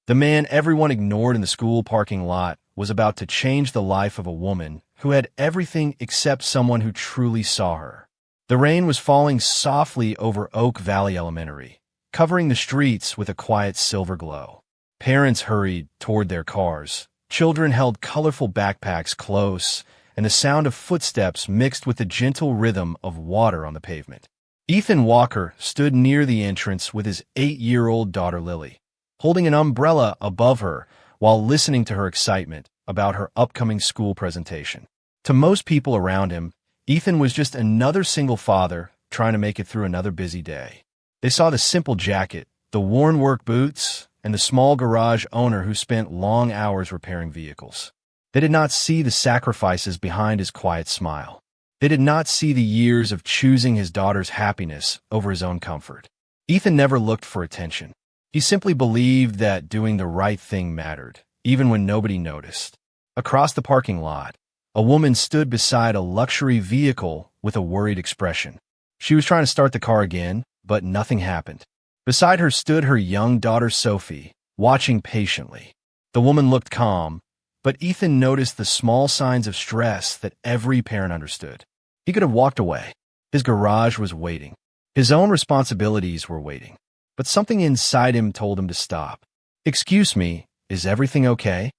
The man everyone ignored in the school parking lot was about to change the life of a woman who had everything except someone who truly saw her. The rain was falling softly over Oak Valley Elementary, covering the streets with a quiet silver glow. Parents hurried toward their cars. Children held colorful backpacks close, and the sound of footsteps mixed with the gentle rhythm of water on the pavement. Ethan Walker stood near the entrance with his 8-year-old daughter Lily, holding an umbrella above her while listening to her excitement about her upcoming school presentation. To most people around him, Ethan was just another single father trying to make it through another busy day. They saw the simple jacket, the worn work boots, and the small garage owner who spent long hours repairing vehicles. They did not see the sacrifices behind his quiet smile. They did not see the years of choosing his daughter's happiness over his own comfort. Ethan never looked for attention. He simply believed that doing the right thing mattered, even when nobody noticed. Across the parking lot, a woman stood beside a luxury vehicle with a worried expression. She was trying to start the car again, but nothing happened. Beside her stood her young daughter Sophie, watching patiently. The woman looked calm, but Ethan noticed the small signs of stress that every parent understood. He could have walked away. His garage was waiting. His own responsibilities were waiting. But something inside him told him to stop. "Excuse me, is everything okay?"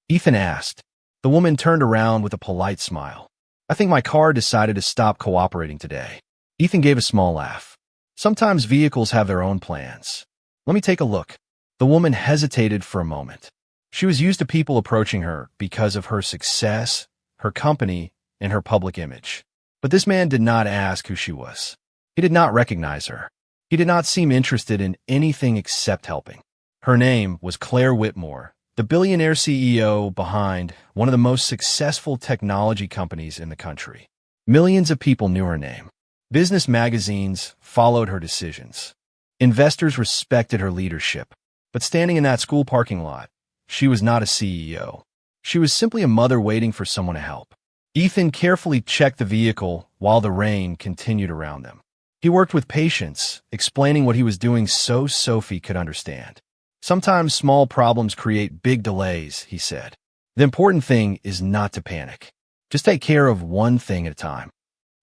Ethan asked. The woman turned around with a polite smile. "I think my car decided to stop cooperating today." Ethan gave a small laugh. Sometimes vehicles have their own plans. "Let me take a look." The woman hesitated for a moment. She was used to people approaching her because of her success, her company, and her public image. But this man did not ask who she was. He did not recognize her. He did not seem interested in anything except helping. Her name was Claire Whitmore, the billionaire CEO behind one of the most successful technology companies in the country. Millions of people knew her name. Business magazines followed her decisions. Investors respected her leadership. But standing in that school parking lot, she was not a CEO. She was simply a mother waiting for someone to help. Ethan carefully checked the vehicle while the rain continued around them. He worked with patience, explaining what he was doing so Sophie could understand. "Sometimes small problems create big delays," he said. "The important thing is not to panic. Just take care of one thing at a time."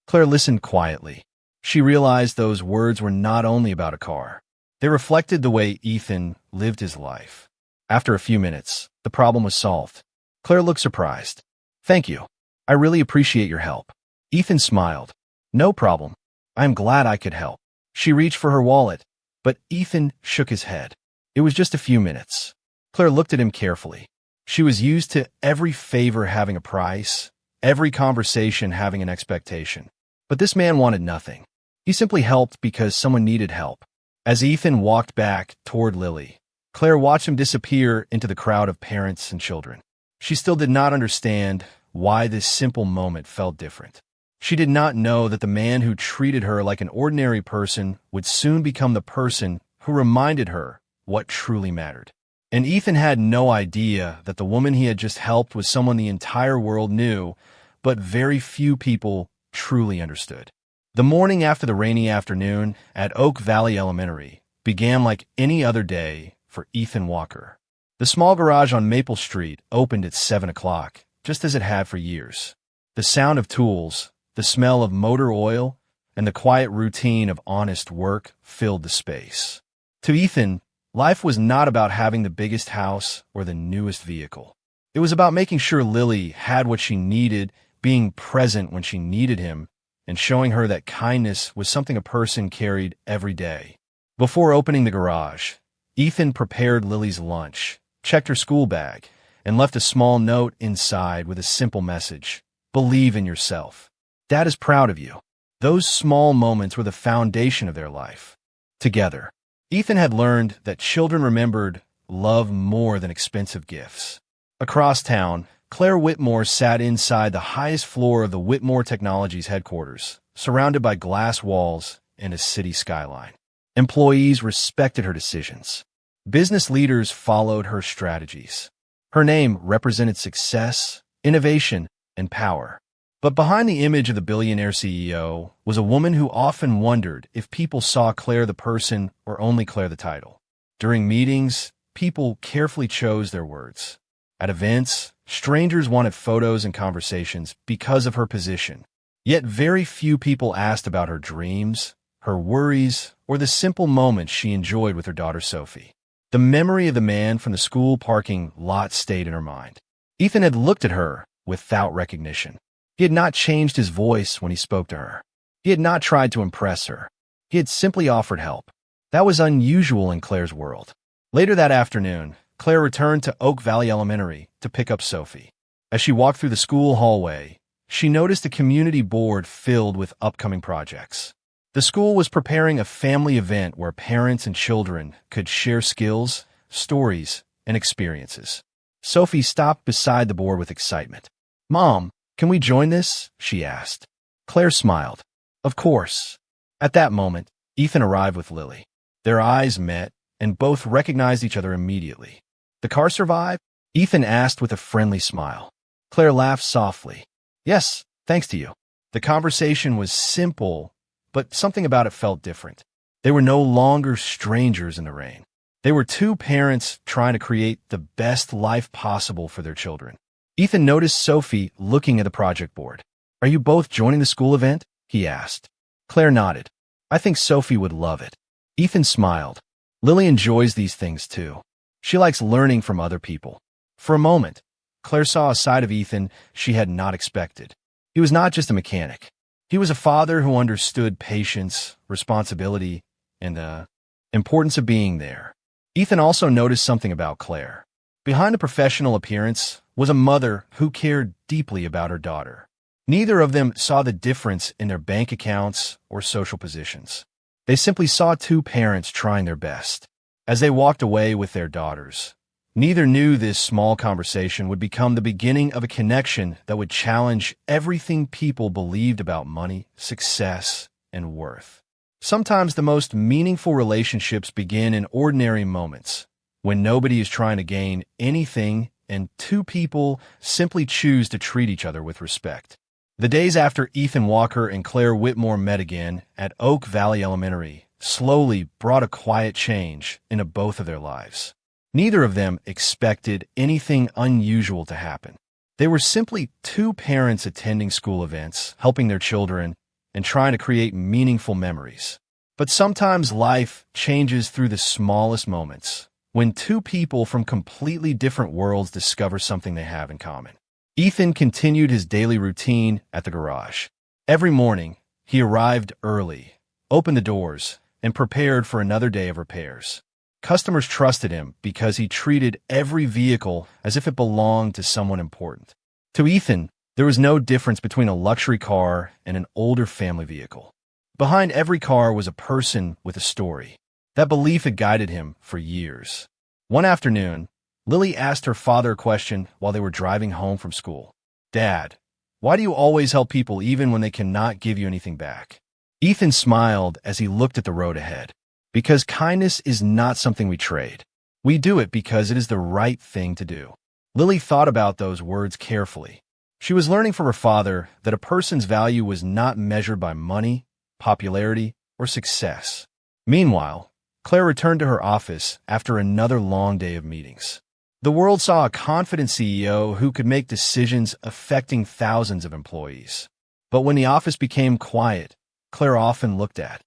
Claire listened quietly. She realized those words were not only about a car. They reflected the way Ethan lived his life. After a few minutes, the problem was solved. Claire looked surprised. "Thank you. I really appreciate your help." Ethan smiled. "No problem. I am glad I could help." She reached for her wallet, but Ethan shook his head. It was just a few minutes. Claire looked at him carefully. She was used to every favor having a price, every conversation having an expectation. But this man wanted nothing. He simply helped because someone needed help. As Ethan walked back toward Lily, Claire watched him disappear into the crowd of parents and children. She still did not understand why this simple moment felt different. She did not know that the man who treated her like an ordinary person would soon become the person who reminded her what truly mattered. And Ethan had no idea that the woman he had just helped was someone the entire world knew, but very few people truly understood. The morning after the rainy afternoon at Oak Valley Elementary began like any other day for Ethan Walker. The small garage on Maple Street opened at 7 o'clock, just as it had for years. The sound of tools, the smell of motor oil, and the quiet routine of honest work filled the space. To Ethan, life was not about having the biggest house or the newest vehicle. It was about making sure Lily had what she needed, being present when she needed him, and showing her that kindness was something a person carried every day. Before opening the garage, Ethan prepared Lily's lunch, checked her school bag, and left a small note inside with a simple message: "Believe in yourself. Dad is proud of you." Those small moments were the foundation of their life. Together, Ethan had learned that children remembered love more than expensive gifts. Across town, Claire Whitmore sat inside the highest floor of the Whitmore Technologies headquarters, surrounded by glass walls and a city skyline. Employees respected her decisions. Business leaders followed her strategies. Her name represented success, innovation, and power. But behind the image of the billionaire CEO was a woman who often wondered if people saw Claire the person or only Claire the title. During meetings, people carefully chose their words. At events, strangers wanted photos and conversations because of her position. Yet very few people asked about her dreams, her worries, or the simple moments she enjoyed with her daughter Sophie. The memory of the man from the school parking lot stayed in her mind. Ethan had looked at her without recognition. He had not changed his voice when he spoke to her. He had not tried to impress her. He had simply offered help. That was unusual in Claire's world. Later that afternoon, Claire returned to Oak Valley Elementary to pick up Sophie. As she walked through the school hallway, she noticed a community board filled with upcoming projects. The school was preparing a family event where parents and children could share skills, stories, and experiences. Sophie stopped beside the board with excitement. "Mom, can we join this?" she asked. Claire smiled. "Of course." At that moment, Ethan arrived with Lily. Their eyes met, and both recognized each other immediately. "The car survived?" Ethan asked with a friendly smile. Claire laughed softly. "Yes, thanks to you." The conversation was simple, but something about it felt different. They were no longer strangers in the rain. They were two parents trying to create the best life possible for their children. Ethan noticed Sophie looking at the project board. "Are you both joining the school event?" he asked. Claire nodded. "I think Sophie would love it." Ethan smiled. Lily enjoys these things too. She likes learning from other people. For a moment, Claire saw a side of Ethan she had not expected. He was not just a mechanic. He was a father who understood patience, responsibility, and the importance of being there. Ethan also noticed something about Claire. Behind the professional appearance was a mother who cared deeply about her daughter. Neither of them saw the difference in their bank accounts or social positions. They simply saw two parents trying their best. As they walked away with their daughters, neither knew this small conversation would become the beginning of a connection that would challenge everything people believed about money, success, and worth. Sometimes the most meaningful relationships begin in ordinary moments, when nobody is trying to gain anything and two people simply choose to treat each other with respect. The days after Ethan Walker and Claire Whitmore met again at Oak Valley Elementary slowly brought a quiet change into both of their lives. Neither of them expected anything unusual to happen. They were simply two parents attending school events, helping their children, and trying to create meaningful memories. But sometimes life changes through the smallest moments, when two people from completely different worlds discover something they have in common. Ethan continued his daily routine at the garage. Every morning, he arrived early, opened the doors, and prepared for another day of repairs. Customers trusted him because he treated every vehicle as if it belonged to someone important. To Ethan, there was no difference between a luxury car and an older family vehicle. Behind every car was a person with a story. That belief had guided him for years. One afternoon, Lily asked her father a question while they were driving home from school. "Dad, why do you always help people even when they cannot give you anything back?" Ethan smiled as he looked at the road ahead. "Because kindness is not something we trade. We do it because it is the right thing to do." Lily thought about those words carefully. She was learning from her father that a person's value was not measured by money, popularity, or success. Meanwhile, Claire returned to her office after another long day of meetings. The world saw a confident CEO who could make decisions affecting thousands of employees. But when the office became quiet, Claire often looked at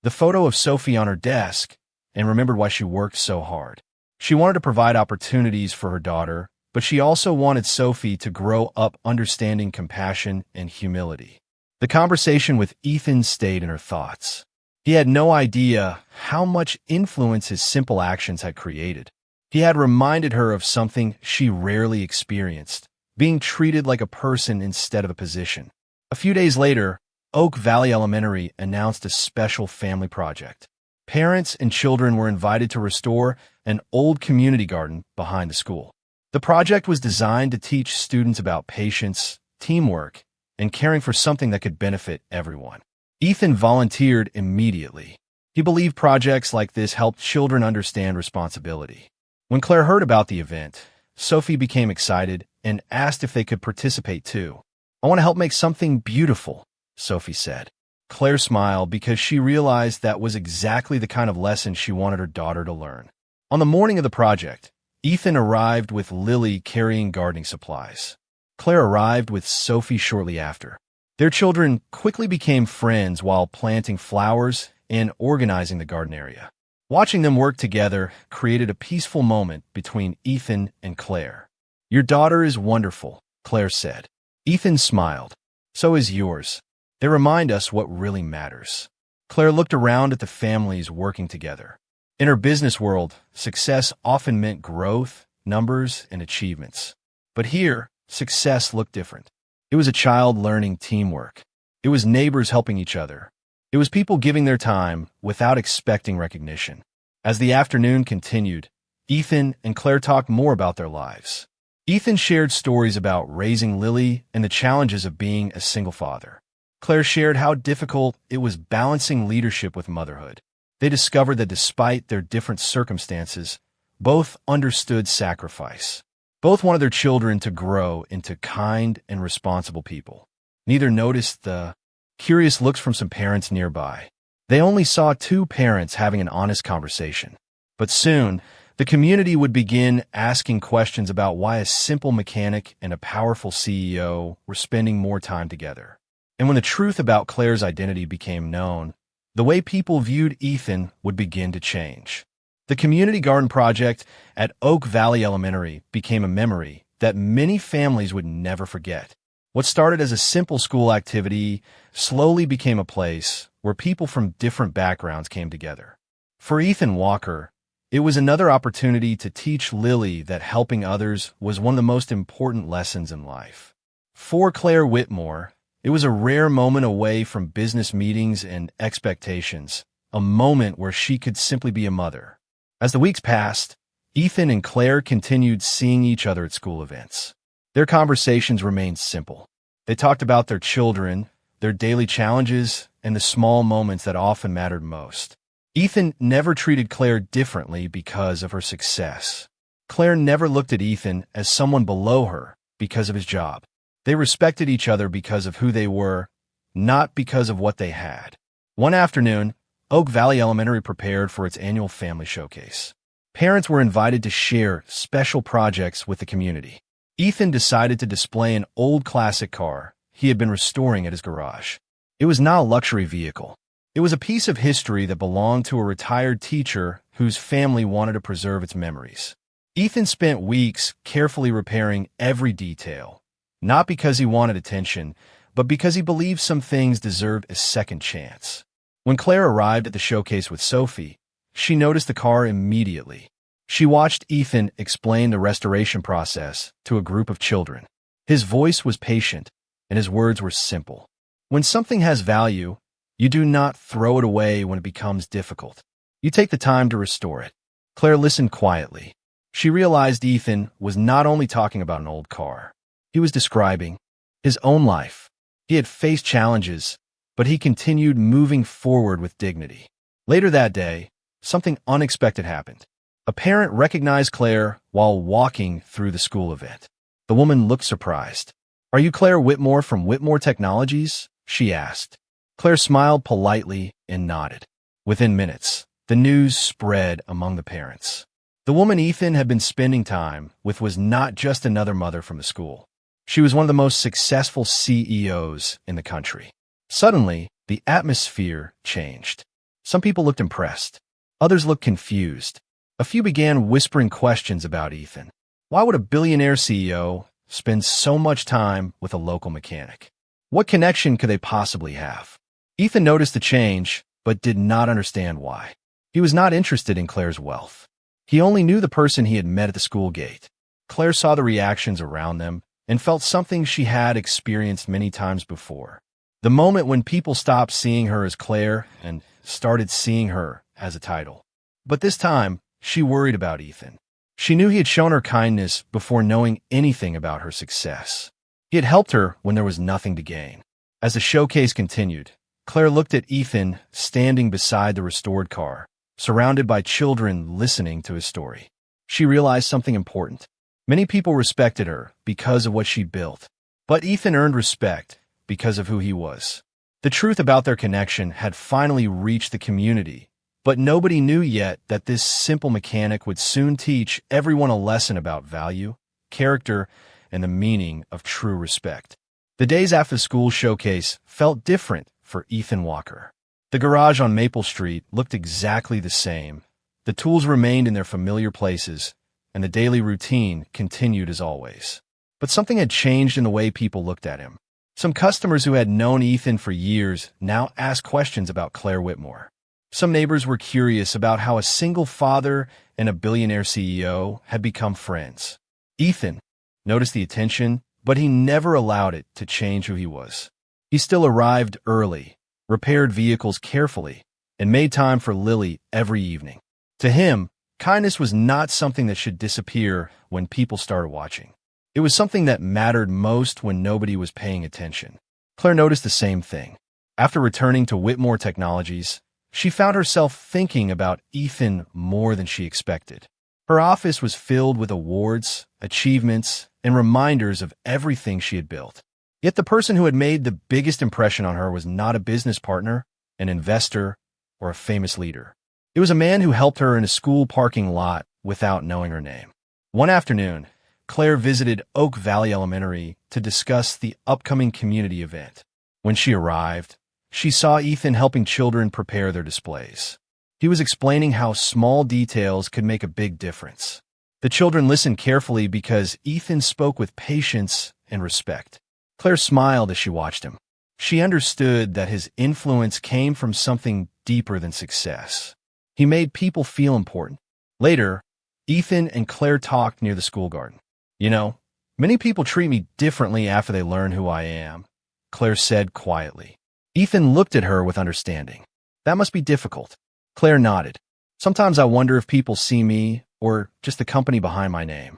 the photo of Sophie on her desk and remembered why she worked so hard. She wanted to provide opportunities for her daughter, but she also wanted Sophie to grow up understanding compassion and humility. The conversation with Ethan stayed in her thoughts. He had no idea how much influence his simple actions had created. He had reminded her of something she rarely experienced, being treated like a person instead of a position. A few days later, Oak Valley Elementary announced a special family project. Parents and children were invited to restore an old community garden behind the school. The project was designed to teach students about patience, teamwork, and caring for something that could benefit everyone. Ethan volunteered immediately. He believed projects like this helped children understand responsibility. When Claire heard about the event, Sophie became excited and asked if they could participate too. "I want to help make something beautiful," Sophie said. Claire smiled because she realized that was exactly the kind of lesson she wanted her daughter to learn. On the morning of the project, Ethan arrived with Lily carrying gardening supplies. Claire arrived with Sophie shortly after. Their children quickly became friends while planting flowers and organizing the garden area. Watching them work together created a peaceful moment between Ethan and Claire. "Your daughter is wonderful," Claire said. Ethan smiled. "So is yours. They remind us what really matters." Claire looked around at the families working together. In her business world, success often meant growth, numbers, and achievements. But here, success looked different. It was a child learning teamwork. It was neighbors helping each other. It was people giving their time without expecting recognition. As the afternoon continued, Ethan and Claire talked more about their lives. Ethan shared stories about raising Lily and the challenges of being a single father. Claire shared how difficult it was balancing leadership with motherhood. They discovered that despite their different circumstances, both understood sacrifice. Both wanted their children to grow into kind and responsible people. Neither noticed the curious looks from some parents nearby. They only saw two parents having an honest conversation. But soon, the community would begin asking questions about why a simple mechanic and a powerful CEO were spending more time together. And when the truth about Claire's identity became known, the way people viewed Ethan would begin to change. The community garden project at Oak Valley Elementary became a memory that many families would never forget. What started as a simple school activity slowly became a place where people from different backgrounds came together. For Ethan Walker, it was another opportunity to teach Lily that helping others was one of the most important lessons in life. For Claire Whitmore, it was a rare moment away from business meetings and expectations, a moment where she could simply be a mother. As the weeks passed, Ethan and Claire continued seeing each other at school events. Their conversations remained simple. They talked about their children, their daily challenges, and the small moments that often mattered most. Ethan never treated Claire differently because of her success. Claire never looked at Ethan as someone below her because of his job. They respected each other because of who they were, not because of what they had. One afternoon, Oak Valley Elementary prepared for its annual family showcase. Parents were invited to share special projects with the community. Ethan decided to display an old classic car he had been restoring at his garage. It was not a luxury vehicle. It was a piece of history that belonged to a retired teacher whose family wanted to preserve its memories. Ethan spent weeks carefully repairing every detail, not because he wanted attention, but because he believed some things deserved a second chance. When Claire arrived at the showcase with Sophie, she noticed the car immediately. She watched Ethan explain the restoration process to a group of children. His voice was patient, and his words were simple. When something has value, you do not throw it away when it becomes difficult. You take the time to restore it. Claire listened quietly. She realized Ethan was not only talking about an old car. He was describing his own life. He had faced challenges, but he continued moving forward with dignity. Later that day, something unexpected happened. A parent recognized Claire while walking through the school event. The woman looked surprised. "Are you Claire Whitmore from Whitmore Technologies?" she asked. Claire smiled politely and nodded. Within minutes, the news spread among the parents. The woman Ethan had been spending time with was not just another mother from the school. She was one of the most successful CEOs in the country. Suddenly, the atmosphere changed. Some people looked impressed. Others looked confused. A few began whispering questions about Ethan. Why would a billionaire CEO spend so much time with a local mechanic? What connection could they possibly have? Ethan noticed the change, but did not understand why. He was not interested in Claire's wealth. He only knew the person he had met at the school gate. Claire saw the reactions around them and felt something she had experienced many times before. The moment when people stopped seeing her as Claire and started seeing her as a title. But this time, she worried about Ethan. She knew he had shown her kindness before knowing anything about her success. He had helped her when there was nothing to gain. As the showcase continued, Claire looked at Ethan standing beside the restored car, surrounded by children listening to his story. She realized something important. Many people respected her because of what she built, but Ethan earned respect because of who he was. The truth about their connection had finally reached the community, But nobody knew yet that this simple mechanic would soon teach everyone a lesson about value, character, and the meaning of true respect. The days after the school showcase felt different for Ethan Walker. The garage on Maple Street looked exactly the same. The tools remained in their familiar places, and the daily routine continued as always. But something had changed in the way people looked at him. Some customers who had known Ethan for years now asked questions about Claire Whitmore. Some neighbors were curious about how a single father and a billionaire CEO had become friends. Ethan noticed the attention, but he never allowed it to change who he was. He still arrived early, repaired vehicles carefully, and made time for Lily every evening. To him, kindness was not something that should disappear when people started watching. It was something that mattered most when nobody was paying attention. Claire noticed the same thing. After returning to Whitmore Technologies, she found herself thinking about Ethan more than she expected. Her office was filled with awards, achievements, and reminders of everything she had built. Yet the person who had made the biggest impression on her was not a business partner, an investor, or a famous leader. It was a man who helped her in a school parking lot without knowing her name. One afternoon, Claire visited Oak Valley Elementary to discuss the upcoming community event. When she arrived, she saw Ethan helping children prepare their displays. He was explaining how small details could make a big difference. The children listened carefully because Ethan spoke with patience and respect. Claire smiled as she watched him. She understood that his influence came from something deeper than success. He made people feel important. Later, Ethan and Claire talked near the school garden. "You know, many people treat me differently after they learn who I am," Claire said quietly. Ethan looked at her with understanding. "That must be difficult." Claire nodded. "Sometimes I wonder if people see me or just the company behind my name."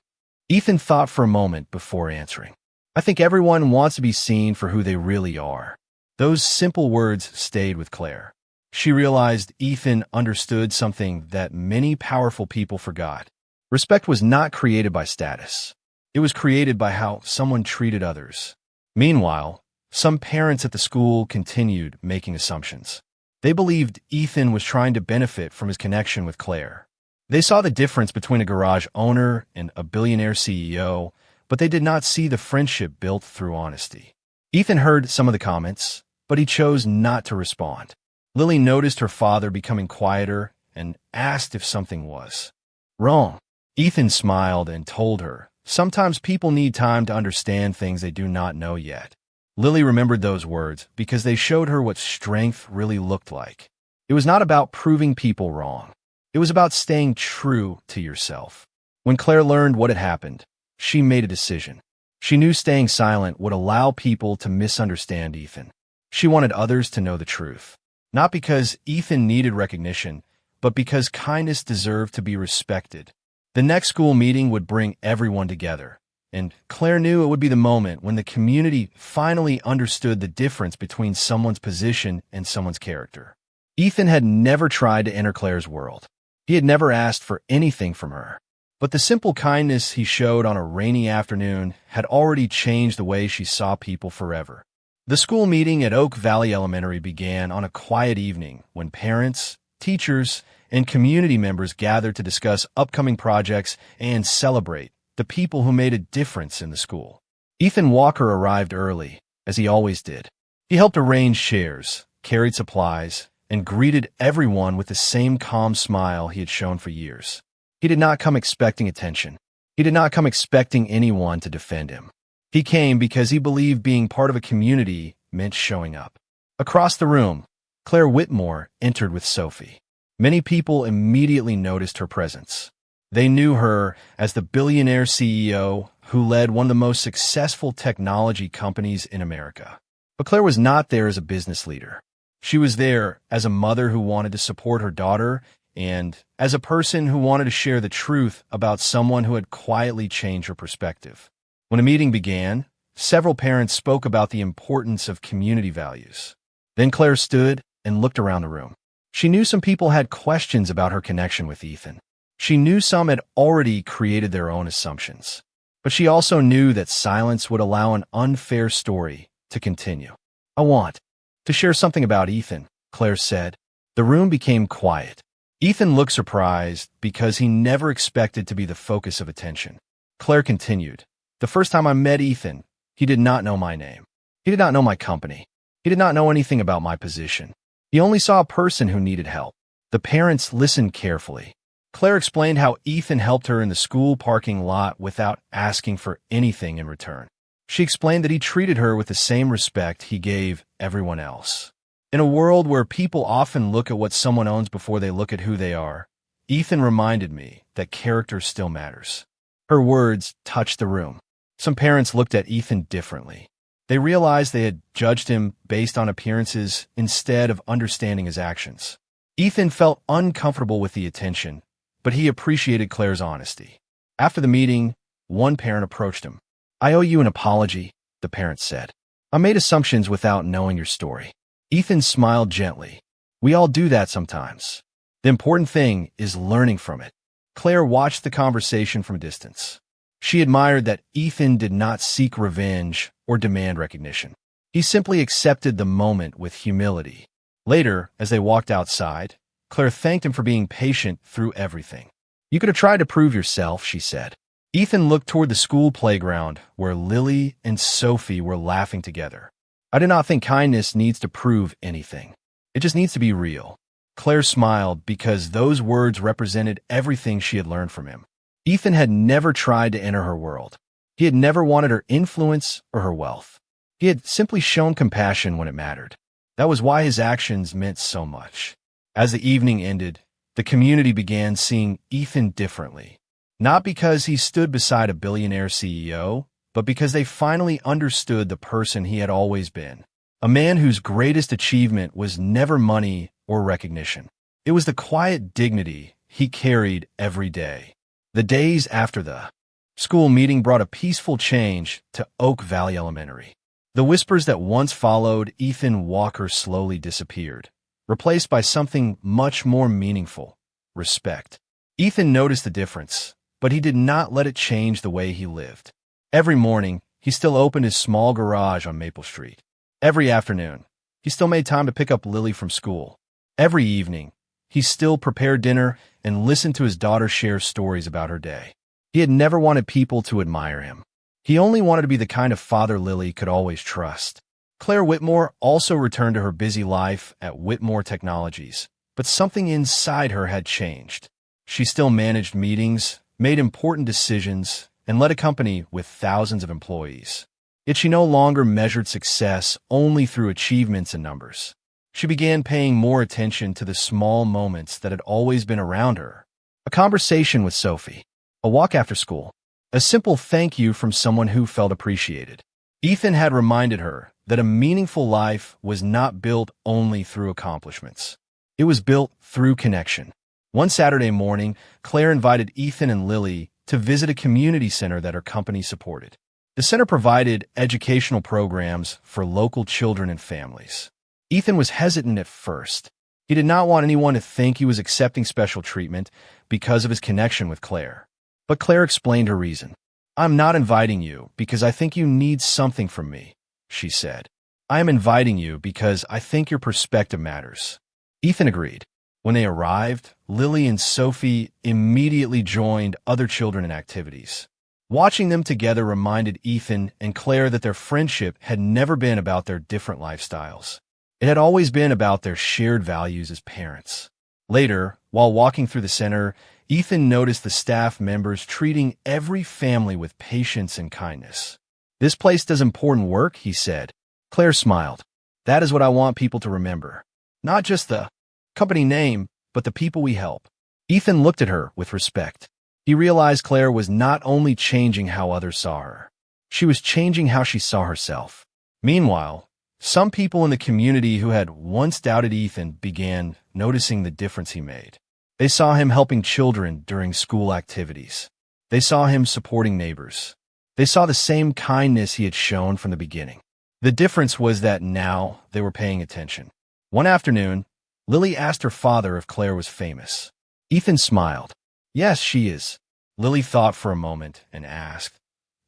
Ethan thought for a moment before answering. "I think everyone wants to be seen for who they really are." Those simple words stayed with Claire. She realized Ethan understood something that many powerful people forgot. Respect was not created by status. It was created by how someone treated others. Meanwhile, some parents at the school continued making assumptions. They believed Ethan was trying to benefit from his connection with Claire. They saw the difference between a garage owner and a billionaire CEO, but they did not see the friendship built through honesty. Ethan heard some of the comments, but he chose not to respond. Lily noticed her father becoming quieter and asked if something was wrong. Ethan smiled and told her, "Sometimes people need time to understand things they do not know yet." Lily remembered those words because they showed her what strength really looked like. It was not about proving people wrong. It was about staying true to yourself. When Claire learned what had happened, she made a decision. She knew staying silent would allow people to misunderstand Ethan. She wanted others to know the truth. Not because Ethan needed recognition, but because kindness deserved to be respected. The next school meeting would bring everyone together, and Claire knew it would be the moment when the community finally understood the difference between someone's position and someone's character. Ethan had never tried to enter Claire's world. He had never asked for anything from her. But the simple kindness he showed on a rainy afternoon had already changed the way she saw people forever. The school meeting at Oak Valley Elementary began on a quiet evening when parents, teachers, and community members gathered to discuss upcoming projects and celebrate the people who made a difference in the school. Ethan Walker arrived early, as he always did. He helped arrange chairs, carried supplies, and greeted everyone with the same calm smile he had shown for years. He did not come expecting attention. He did not come expecting anyone to defend him. He came because he believed being part of a community meant showing up. Across the room, Claire Whitmore entered with Sophie. Many people immediately noticed her presence. They knew her as the billionaire CEO who led one of the most successful technology companies in America. But Claire was not there as a business leader. She was there as a mother who wanted to support her daughter and as a person who wanted to share the truth about someone who had quietly changed her perspective. When a meeting began, several parents spoke about the importance of community values. Then Claire stood and looked around the room. She knew some people had questions about her connection with Ethan. She knew some had already created their own assumptions. But she also knew that silence would allow an unfair story to continue. "I want to share something about Ethan," Claire said. The room became quiet. Ethan looked surprised because he never expected to be the focus of attention. Claire continued, "The first time I met Ethan, he did not know my name. He did not know my company. He did not know anything about my position. He only saw a person who needed help." The parents listened carefully. Claire explained how Ethan helped her in the school parking lot without asking for anything in return. She explained that he treated her with the same respect he gave everyone else. In a world where people often look at what someone owns before they look at who they are, Ethan reminded me that character still matters. Her words touched the room. Some parents looked at Ethan differently. They realized they had judged him based on appearances instead of understanding his actions. Ethan felt uncomfortable with the attention, but he appreciated Claire's honesty. After the meeting, one parent approached him. "I owe you an apology," the parent said. "I made assumptions without knowing your story." Ethan smiled gently. "We all do that sometimes. The important thing is learning from it." Claire watched the conversation from a distance. She admired that Ethan did not seek revenge or demand recognition. He simply accepted the moment with humility. Later, as they walked outside, Claire thanked him for being patient through everything. "You could have tried to prove yourself," she said. Ethan looked toward the school playground where Lily and Sophie were laughing together. "I do not think kindness needs to prove anything. It just needs to be real." Claire smiled because those words represented everything she had learned from him. Ethan had never tried to enter her world. He had never wanted her influence or her wealth. He had simply shown compassion when it mattered. That was why his actions meant so much. As the evening ended, the community began seeing Ethan differently. Not because he stood beside a billionaire CEO, but because they finally understood the person he had always been. A man whose greatest achievement was never money or recognition. It was the quiet dignity he carried every day. The days after the school meeting brought a peaceful change to Oak Valley Elementary. The whispers that once followed Ethan Walker slowly disappeared, replaced by something much more meaningful: respect. Ethan noticed the difference, but he did not let it change the way he lived. Every morning, he still opened his small garage on Maple Street. Every afternoon, he still made time to pick up Lily from school. Every evening, he still prepared dinner and listened to his daughter share stories about her day. He had never wanted people to admire him. He only wanted to be the kind of father Lily could always trust. Claire Whitmore also returned to her busy life at Whitmore Technologies, but something inside her had changed. She still managed meetings, made important decisions, and led a company with thousands of employees. Yet she no longer measured success only through achievements and numbers. She began paying more attention to the small moments that had always been around her. A conversation with Sophie, a walk after school, a simple thank you from someone who felt appreciated. Ethan had reminded her that a meaningful life was not built only through accomplishments. It was built through connection. One Saturday morning, Claire invited Ethan and Lily to visit a community center that her company supported. The center provided educational programs for local children and families. Ethan was hesitant at first. He did not want anyone to think he was accepting special treatment because of his connection with Claire. But Claire explained her reason. "I'm not inviting you because I think you need something from me," she said. "I am inviting you because I think your perspective matters." Ethan agreed. When they arrived, Lily and Sophie immediately joined other children in activities. Watching them together reminded Ethan and Claire that their friendship had never been about their different lifestyles. It had always been about their shared values as parents. Later, while walking through the center, Ethan noticed the staff members treating every family with patience and kindness. "This place does important work," he said. Claire smiled. "That is what I want people to remember. Not just the company name, but the people we help." Ethan looked at her with respect. He realized Claire was not only changing how others saw her, she was changing how she saw herself. Meanwhile, some people in the community who had once doubted Ethan began noticing the difference he made. They saw him helping children during school activities. They saw him supporting neighbors. They saw the same kindness he had shown from the beginning. The difference was that now they were paying attention. One afternoon, Lily asked her father if Claire was famous. Ethan smiled. "Yes, she is." Lily thought for a moment and asked,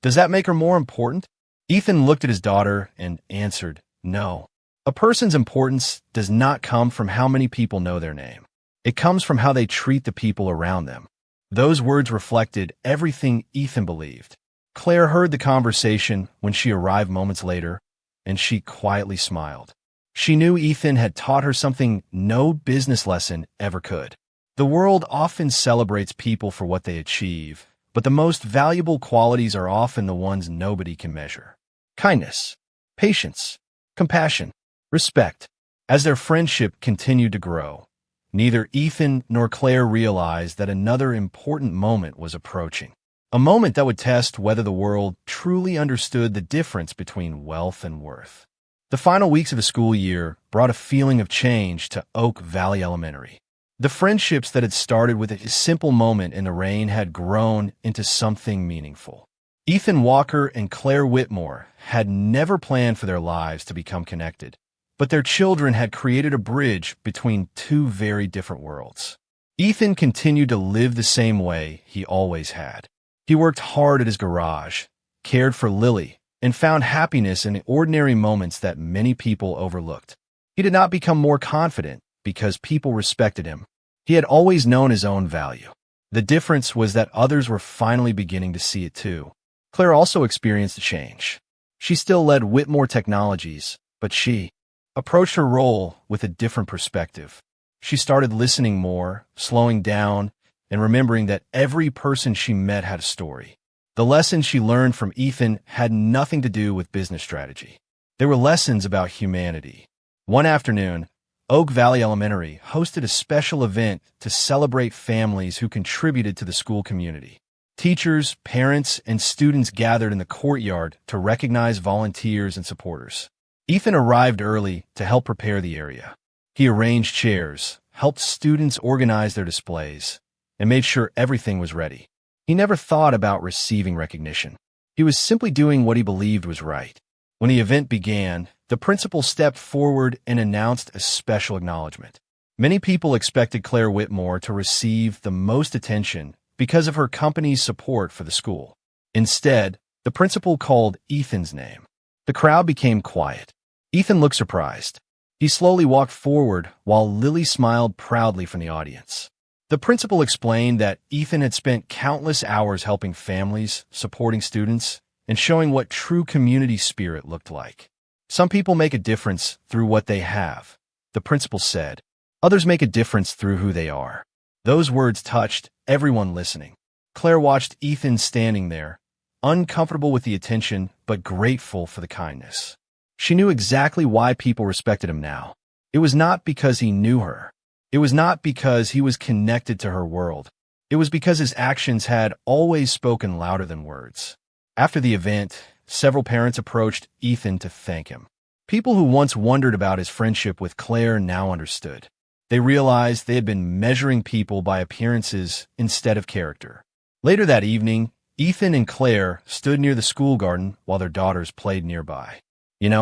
"Does that make her more important?" Ethan looked at his daughter and answered, "No. A person's importance does not come from how many people know their name. It comes from how they treat the people around them. Those words reflected everything Ethan believed. Claire heard the conversation when she arrived moments later, and she quietly smiled. She knew Ethan had taught her something no business lesson ever could. The world often celebrates people for what they achieve, but the most valuable qualities are often the ones nobody can measure. Kindness, patience, compassion, respect. As their friendship continued to grow, neither Ethan nor Claire realized that another important moment was approaching. A moment that would test whether the world truly understood the difference between wealth and worth. The final weeks of the school year brought a feeling of change to Oak Valley Elementary. The friendships that had started with a simple moment in the rain had grown into something meaningful. Ethan Walker and Claire Whitmore had never planned for their lives to become connected, but their children had created a bridge between two very different worlds. Ethan continued to live the same way he always had. He worked hard at his garage, cared for Lily, and found happiness in the ordinary moments that many people overlooked. He did not become more confident because people respected him. He had always known his own value. The difference was that others were finally beginning to see it too. Claire also experienced a change. She still led Whitmore Technologies, but she approached her role with a different perspective. She started listening more, slowing down, and remembering that every person she met had a story. The lessons she learned from Ethan had nothing to do with business strategy. They were lessons about humanity. One afternoon, Oak Valley Elementary hosted a special event to celebrate families who contributed to the school community. Teachers, parents, and students gathered in the courtyard to recognize volunteers and supporters. Ethan arrived early to help prepare the area. He arranged chairs, helped students organize their displays, and made sure everything was ready. He never thought about receiving recognition. He was simply doing what he believed was right. When the event began, the principal stepped forward and announced a special acknowledgement. Many people expected Claire Whitmore to receive the most attention because of her company's support for the school. Instead, the principal called Ethan's name. The crowd became quiet. Ethan looked surprised. He slowly walked forward while Lily smiled proudly from the audience. The principal explained that Ethan had spent countless hours helping families, supporting students, and showing what true community spirit looked like. Some people make a difference through what they have, the principal said. Others make a difference through who they are. Those words touched everyone listening. Claire watched Ethan standing there, uncomfortable with the attention but grateful for the kindness. She knew exactly why people respected him now. It was not because he knew her. It was not because he was connected to her world. It was because his actions had always spoken louder than words. After the event, several parents approached Ethan to thank him. People who once wondered about his friendship with Claire now understood. They realized they had been measuring people by appearances instead of character. Later that evening, Ethan and Claire stood near the school garden while their daughters played nearby.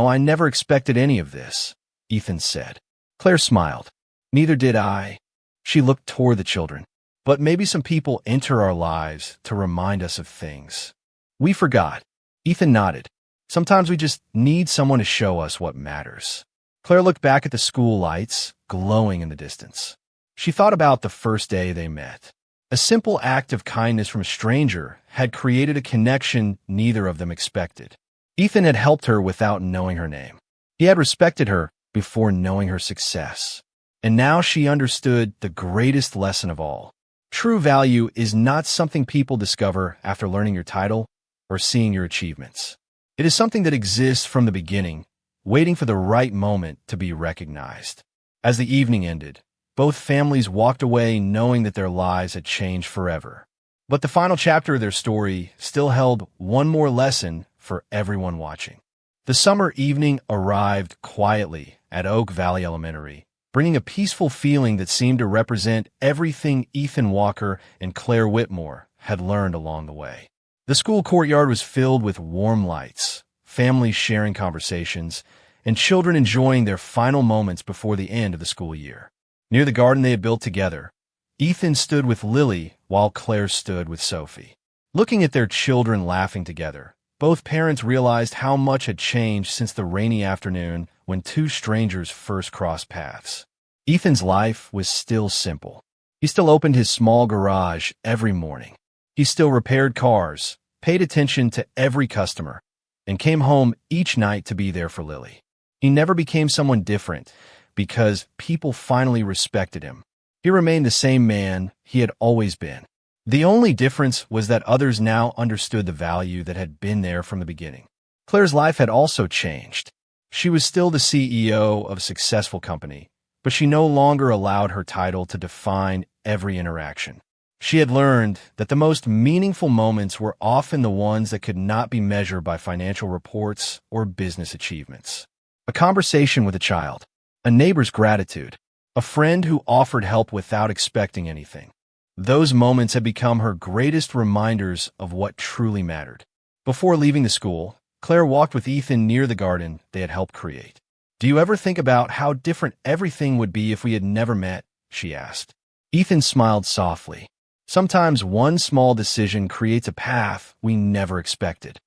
I never expected any of this," Ethan said. Claire smiled. "Neither did I." She looked toward the children. "But maybe some people enter our lives to remind us of things we forgot." Ethan nodded. "Sometimes we just need someone to show us what matters." Claire looked back at the school lights, glowing in the distance. She thought about the first day they met. A simple act of kindness from a stranger had created a connection neither of them expected. Ethan had helped her without knowing her name. He had respected her before knowing her success. And now she understood the greatest lesson of all. True value is not something people discover after learning your title or seeing your achievements. It is something that exists from the beginning, waiting for the right moment to be recognized. As the evening ended, both families walked away knowing that their lives had changed forever. But the final chapter of their story still held one more lesson for everyone watching. The summer evening arrived quietly at Oak Valley Elementary, bringing a peaceful feeling that seemed to represent everything Ethan Walker and Claire Whitmore had learned along the way. The school courtyard was filled with warm lights, families sharing conversations, and children enjoying their final moments before the end of the school year. Near the garden they had built together, Ethan stood with Lily while Claire stood with Sophie. Looking at their children laughing together, both parents realized how much had changed since the rainy afternoon when two strangers first crossed paths. Ethan's life was still simple. He still opened his small garage every morning. He still repaired cars, paid attention to every customer, and came home each night to be there for Lily. He never became someone different because people finally respected him. He remained the same man he had always been. The only difference was that others now understood the value that had been there from the beginning. Claire's life had also changed. She was still the CEO of a successful company, but she no longer allowed her title to define every interaction. She had learned that the most meaningful moments were often the ones that could not be measured by financial reports or business achievements. A conversation with a child, a neighbor's gratitude, a friend who offered help without expecting anything. Those moments had become her greatest reminders of what truly mattered. Before leaving the school, Claire walked with Ethan near the garden they had helped create. "Do you ever think about how different everything would be if we had never met?" she asked. Ethan smiled softly. "Sometimes one small decision creates a path we never expected."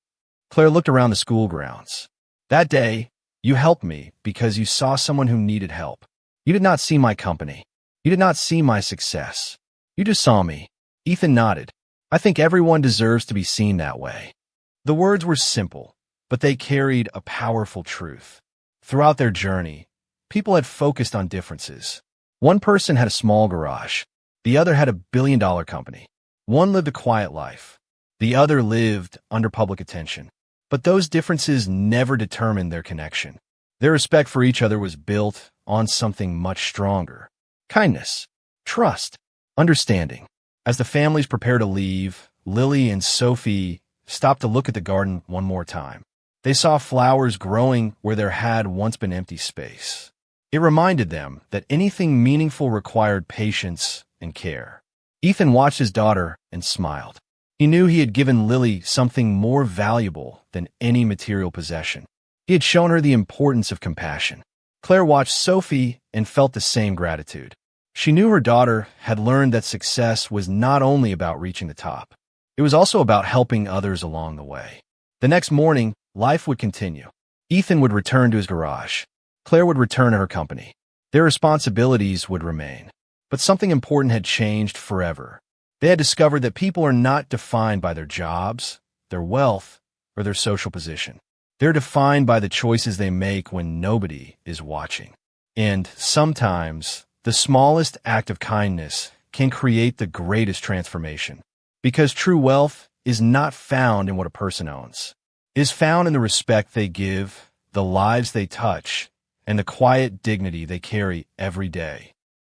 Claire looked around the school grounds. "That day, you helped me because you saw someone who needed help. You did not see my company. You did not see my success. You just saw me." Ethan nodded. "I think everyone deserves to be seen that way." The words were simple, but they carried a powerful truth. Throughout their journey, people had focused on differences. One person had a small garage. The other had a billion-dollar company. One lived a quiet life. The other lived under public attention. But those differences never determined their connection. Their respect for each other was built on something much stronger: kindness, trust, understanding. As the families prepared to leave, Lily and Sophie stopped to look at the garden one more time. They saw flowers growing where there had once been empty space. It reminded them that anything meaningful required patience and care. Ethan watched his daughter and smiled. He knew he had given Lily something more valuable than any material possession. He had shown her the importance of compassion. Claire watched Sophie and felt the same gratitude. She knew her daughter had learned that success was not only about reaching the top. It was also about helping others along the way. The next morning, life would continue. Ethan would return to his garage. Claire would return to her company. Their responsibilities would remain. But something important had changed forever. They had discovered that people are not defined by their jobs, their wealth, or their social position. They're defined by the choices they make when nobody is watching. And sometimes, the smallest act of kindness can create the greatest transformation. Because true wealth is not found in what a person owns. It is found in the respect they give, the lives they touch, and the quiet dignity they carry every day.